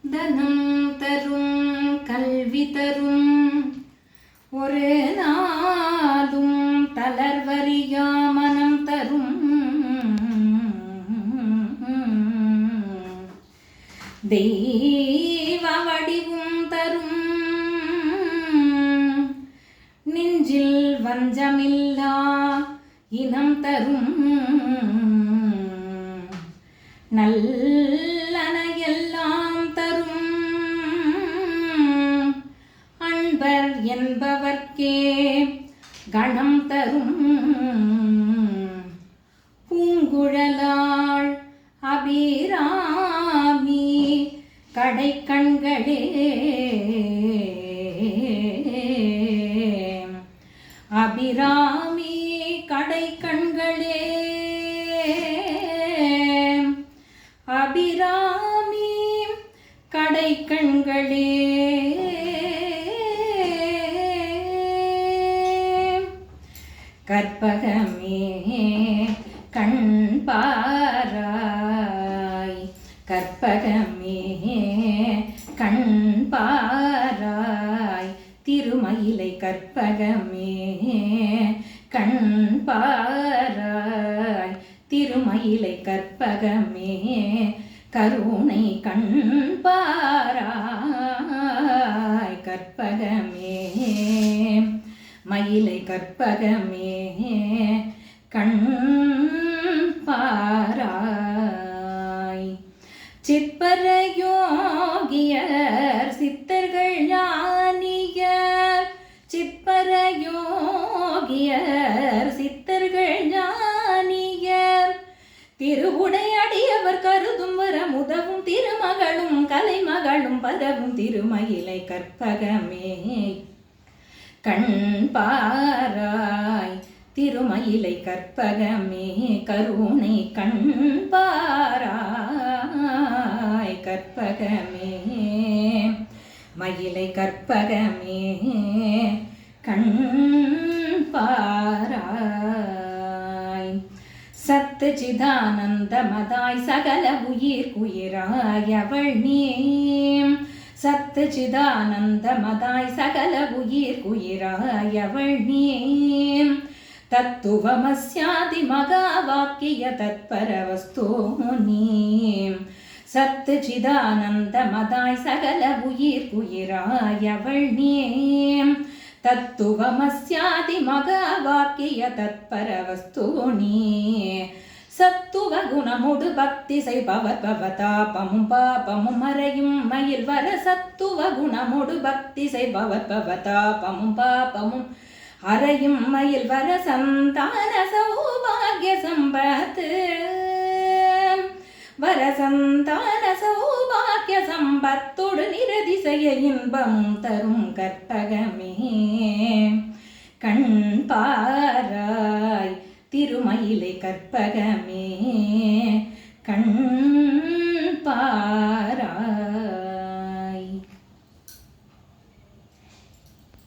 தனம் தரும் கல்வி தரும் ஒரு நாளும் தளர்வறியா மனம் தரும் தெய்வ வடிவும் தரும் நெஞ்சில் வஞ்சமில்லா இனம் தரும் நல்லன எல்லாம் தரும் அன்பர் என்பவர்க்கே கணம் தரும் பூங்குழலாள் அபிராமி கடைக்கண்களே அபிராமி கடைக்கண்களே அபிராமி கடைக்கண்களே கற்பகமே கண் பாராய் கற்பகமே கண் பாராய் திருமயிலை கற்பகமே கண் பாராய் திருமயிலை கற்பகமே கருணை கண் பாராய் கற்பகமே மயிலை கற்பகமே கண் பாராய் சிற்பர யோகியர் சித்தர்கள் ஞானியர் சிற்பர யோகியர் சித்தர்கள் ஞானியர் திருவுடையடியவர் கருதும் வரம் உதவும் திருமகளும் கலைமகளும் பரவும் திருமயிலை கற்பகமே கண் பாராய் திருமயிலை கற்பகமே கருணை கண் பாராய் கற்பகமே மயிலை கற்பகமே கண் பாராய் சத்து சிதானந்தமதாய் சகல உயிர் குயிராய் அவள் நீம் சத்து சிதானந்தமதாய் சகல உயிர் குயிராய் அவள் நீம் தத்துவமஸ்யாதி மகா வாக்கிய தத்பர வஸ்து நீம் சத்து சிதானந்தமதாய் சகல உயிர் குயிராய் அவள் நீம் தத்துவமஸ்யாதி மகா வாக்கிய தத்பர வஸ்து நீ சத்துவ குணமுடு பக்தி செய்பவர் பவதாபமும் பாபமும் மறையும் மயில் வர சத்துவ குணமுடு பக்தி செய்பவர் பவதாபமும் பாபமும் அறையும் மயில் வர சந்தான சௌபாகிய சம்பத்து வர சந்தான சௌபாகிய சம்பத்தோடு நிரதிசய இன்பமும் தரும் கற்பகமே கண் பாராய் திருமயிலை கற்பகமே கண் பாராய்